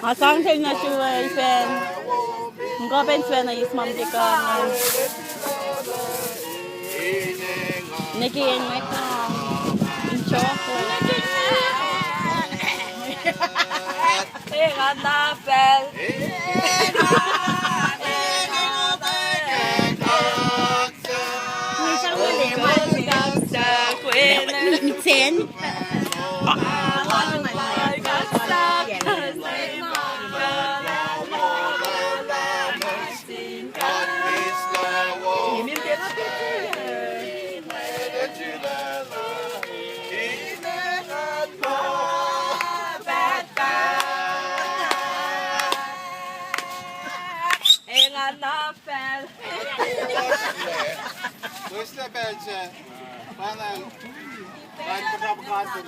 Asang thing na siya fan. Mga pen fan na ismam dikan. Niki and my mom in chocolate. Hanapel. Mixin. Hanapel. Dosyla bence. Bana ben kapatmadım.